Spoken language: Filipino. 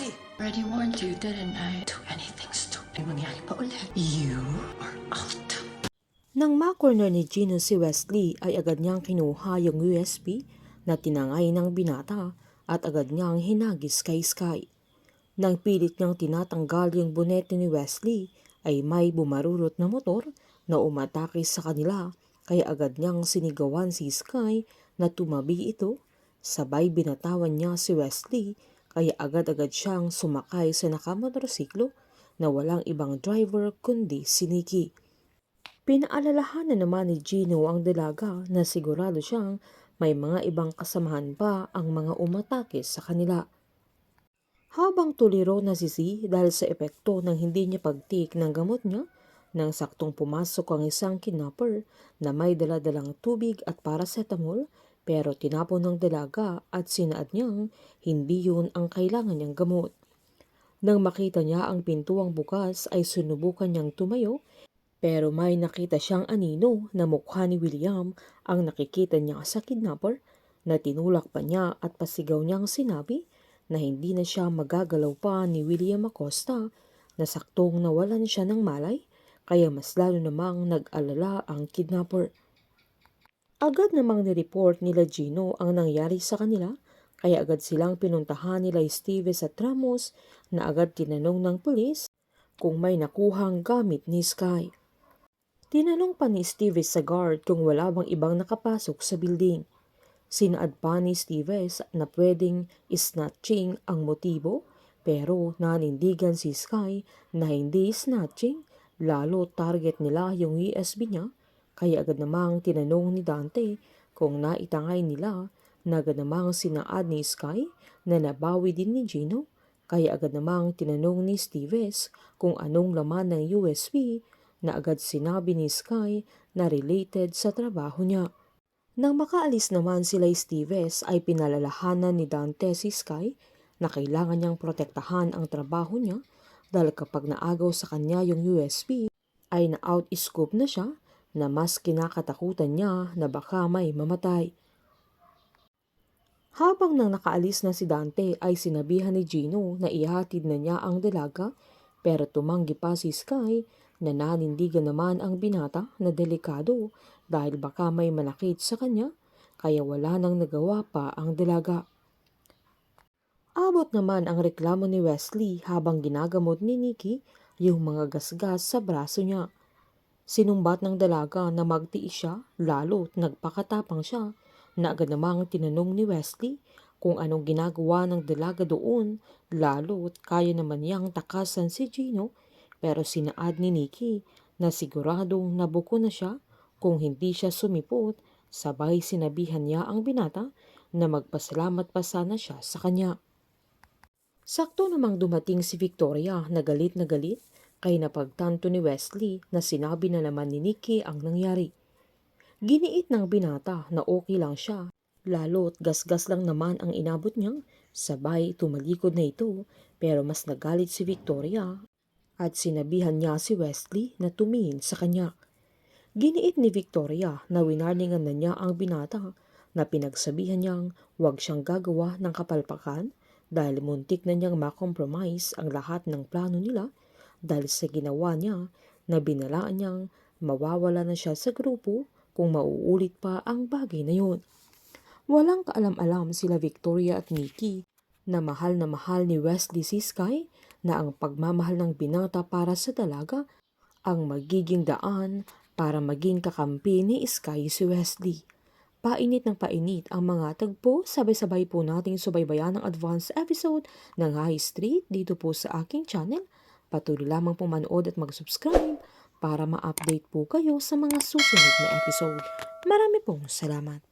Wesley! Already warned you, didn't I? Do anything stupid. Mangyari pa ulit. You are out. Nang makorner ni Gino si Wesley ay agad niyang kinuha yung USB na tinangay ng binata at agad niyang hinagis kay Sky. Nang pilit niyang tinatanggal yung bonete ni Wesley ay may bumarurot na motor na umatake sa kanila kaya agad niyang sinigawan si Sky na tumabi ito. Sabay binatawan niya si Wesley kaya agad-agad siyang sumakay sa nakamotorsiklo na walang ibang driver kundi si Nikki. Pinaalalahanan naman ni Gino ang dalaga na sigurado siyang may mga ibang kasamahan pa ang mga umatake sa kanila. Habang tuliro na si Z dahil sa epekto ng hindi niya pagtik ng gamot niya, nang saktong pumasok ang isang kidnapper na may daladalang tubig at paracetamol pero tinapon ng dalaga at sinaad niyang hindi yun ang kailangan niyang gamot. Nang makita niya ang pintuang bukas ay sinubukan niyang tumayo pero may nakita siyang anino na mukha ni William ang nakikita niya sa kidnapper na tinulak pa niya at pasigaw niyang sinabi na hindi na siya magagalaw pa ni William Acosta na saktong nawalan siya ng malay kaya mas lalo namang nag-alala ang kidnapper. Agad namang nireport nila Gino ang nangyari sa kanila kaya agad silang pinuntahan nila Esteves at Ramos na agad tinanong ng pulis kung may nakuhang gamit ni Sky. Tinanong pa ni Esteves sa guard kung wala bang ibang nakapasok sa building. Sinaad pa ni Esteves na pwedeng snatching ang motibo pero nanindigan si Sky na hindi snatching, lalo target nila yung USB niya kaya agad namang tinanong ni Dante kung naitangay nila na agad namang sinaad ni Sky na nabawi din ni Gino kaya agad namang tinanong ni Esteves kung anong laman ng USB na agad sinabi ni Sky na related sa trabaho niya. Nang makaalis naman sila Esteves ay pinalalahanan ni Dante si Sky na kailangan niyang protektahan ang trabaho niya dahil kapag naagaw sa kanya yung USB ay na-out-scoop na siya na mas kinakatakutan niya na baka may mamatay. Habang nang nakaalis na si Dante ay sinabihan ni Gino na ihatid na niya ang dalaga pero tumanggi pa si Sky na nanindigan naman ang binata na delikado dahil baka may manakit sa kanya kaya wala nang nagawa pa ang dalaga. Abot naman ang reklamo ni Wesley habang ginagamot ni Nikki yung mga gasgas sa braso niya. Sinumbat ng dalaga na magtiis siya lalo't nagpakatapang siya na agad namang tinanong ni Wesley kung anong ginagawa ng dalaga doon lalo't kaya naman niyang takasan si Gino. Pero sinaad ni Nikki na siguradong nabuko na siya kung hindi siya sumipot, sabay sinabihan niya ang binata na magpasalamat pa sana siya sa kanya. Sakto namang dumating si Victoria na galit kay napagtanto ni Wesley na sinabi na naman ni Nikki ang nangyari. Giniit ng binata na okay lang siya, lalo't gasgas lang naman ang inabot niyang, sabay tumalikod na ito pero mas nagalit si Victoria at sinabihan niya si Wesley na tumingin sa kanya. Giniit ni Victoria na winarningan na niya ang binata na pinagsabihan niyang huwag siyang gagawa ng kapalpakan dahil muntik na niyang makompromise ang lahat ng plano nila dahil sa ginawa niya na binalaan niyang mawawala na siya sa grupo kung mauulit pa ang bagay na yun. Walang kaalam-alam sila Victoria at Nikki na mahal ni Wesley si Sky na ang pagmamahal ng binata para sa dalaga ang magiging daan para maging kakampi ni Sky si Wesley. Painit ng painit ang mga tagpo, sabay-sabay po nating subaybayan ang advance episode ng High Street dito po sa aking channel. Patuloy lamang po manood at mag-subscribe para ma-update po kayo sa mga susunod na episode. Marami pong salamat.